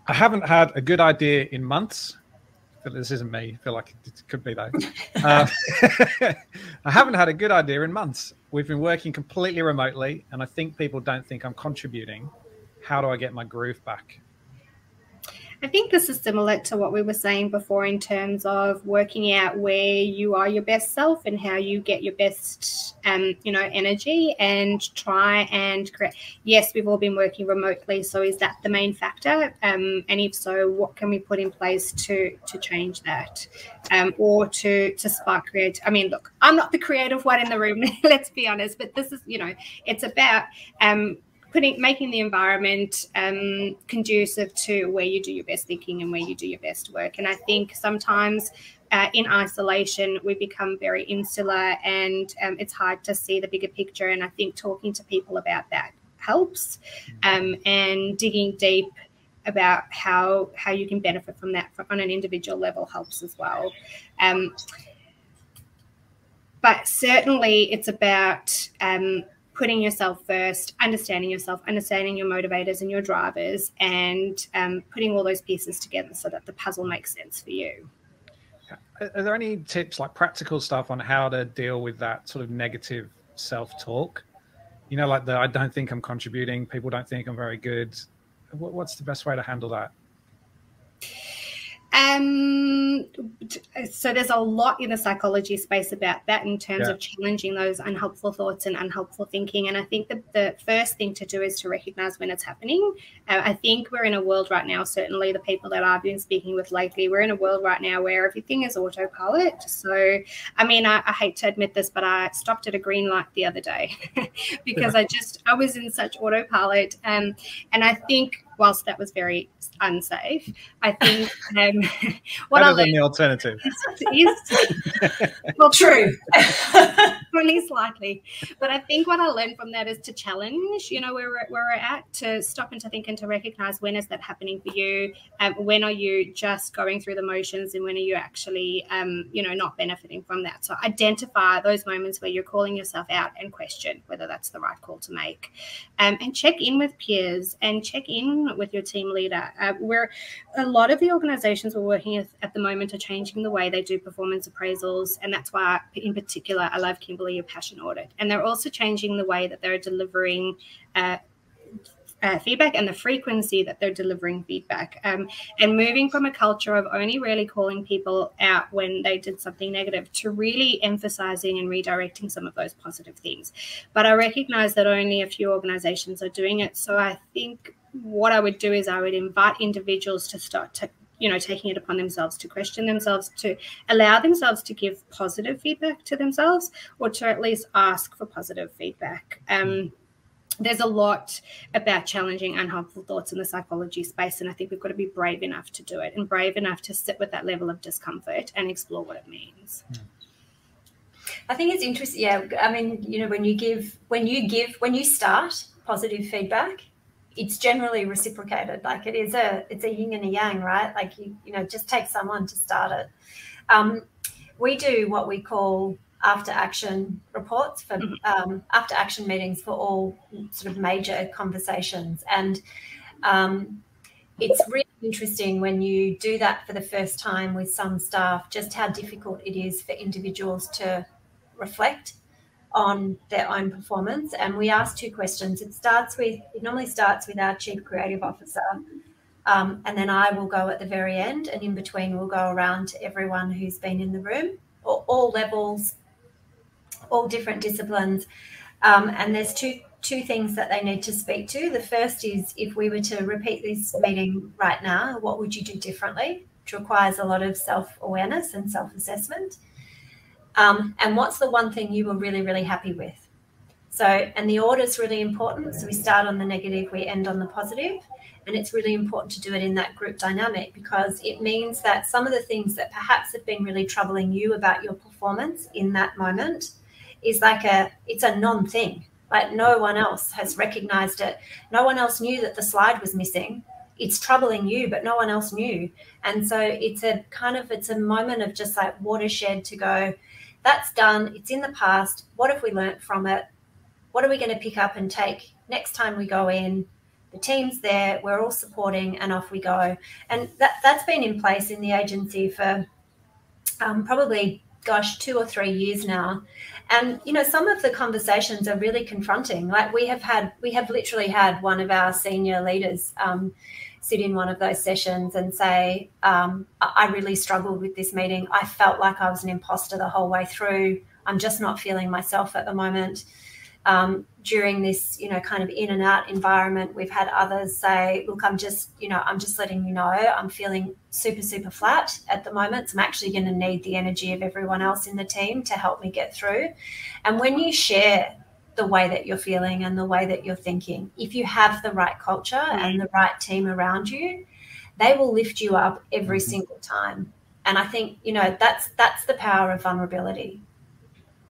I haven't had a good idea in months. This isn't me. I feel like it could be though. I haven't had a good idea in months. We've been working completely remotely, and I think people don't think I'm contributing. How do I get my groove back? I think this is similar to what we were saying before in terms of working out where you are your best self and how you get your best, energy, and try and create. Yes, we've all been working remotely, so is that the main factor? And if so, what can we put in place to change that, or to spark creativity? I mean, look, I'm not the creative one in the room. Let's be honest, but this is, it's about making the environment conducive to where you do your best thinking and where you do your best work. And I think sometimes in isolation, we become very insular, and it's hard to see the bigger picture. And I think talking to people about that helps, and digging deep about how you can benefit from that on an individual level helps as well. But certainly it's about putting yourself first, understanding yourself, understanding your motivators and your drivers, and putting all those pieces together so that the puzzle makes sense for you. Are there any tips, like practical stuff, on how to deal with that sort of negative self-talk? Like I don't think I'm contributing, people don't think I'm very good. What's the best way to handle that? So there's a lot in the psychology space about that in terms of challenging those unhelpful thoughts and unhelpful thinking. And I think that the first thing to do is to recognize when it's happening. I think we're in a world right now, certainly the people that I've been speaking with lately, we're in a world right now where everything is autopilot. So, I mean, I hate to admit this, but I stopped at a green light the other day because I was in such autopilot. And I think whilst that was very unsafe, I think what I learned, the alternative is well, true, only slightly. But I think what I learned from that is to challenge, where we're at, to stop and to think and to recognize when is that happening for you, when are you just going through the motions, and when are you actually, not benefiting from that. So identify those moments where you're calling yourself out and question whether that's the right call to make, and check in with peers and check in with your team leader. Where a lot of the organizations we're working with at the moment are changing the way they do performance appraisals, and that's why in particular I love Kimberlee, your passion audit. And they're also changing the way that they're delivering feedback and the frequency that they're delivering feedback, and moving from a culture of only really calling people out when they did something negative to really emphasizing and redirecting some of those positive things. But I recognize that only a few organizations are doing it. So I think what I would do is I would invite individuals to start to, taking it upon themselves to question themselves, to allow themselves to give positive feedback to themselves, or to at least ask for positive feedback. There's a lot about challenging unhelpful thoughts in the psychology space, and I think we've got to be brave enough to do it, and brave enough to sit with that level of discomfort and explore what it means. I think it's interesting. Yeah, I mean, when you start positive feedback, it's generally reciprocated. Like it's a yin and a yang, right? Like just take someone to start it. We do what we call after action reports for after action meetings for all sort of major conversations, and it's really interesting when you do that for the first time with some staff, just how difficult it is for individuals to reflect on their own performance. And we ask two questions. It normally starts with our Chief Creative Officer, and then I will go at the very end, and in between we'll go around to everyone who's been in the room, or all levels, all different disciplines, and there's two things that they need to speak to. The first is, if we were to repeat this meeting right now, what would you do differently? Which requires a lot of self-awareness and self-assessment. And what's the one thing you were really, really happy with? So, and the order is really important. So we start on the negative, we end on the positive. And it's really important to do it in that group dynamic, because it means that some of the things that perhaps have been really troubling you about your performance in that moment is it's a non-thing. Like no one else has recognized it. No one else knew that the slide was missing. It's troubling you, but no one else knew. And so it's a moment of just like watershed to go, that's done. It's in the past. What have we learnt from it? What are we going to pick up and take next time we go in? The team's there, we're all supporting, and off we go. And that's been in place in the agency for probably, 2 or 3 years now. And, you know, some of the conversations are really confronting. Like we have literally had one of our senior leaders sit in one of those sessions and say, I really struggled with this meeting. I felt like I was an imposter the whole way through. I'm just not feeling myself at the moment. During this, you know, kind of in and out environment, we've had others say, look, I'm just letting you know, I'm feeling super, super flat at the moment. So I'm actually going to need the energy of everyone else in the team to help me get through. And when you share the way that you're feeling and the way that you're thinking, if you have the right culture and the right team around you, they will lift you up every single time. And I think, you know, that's the power of vulnerability.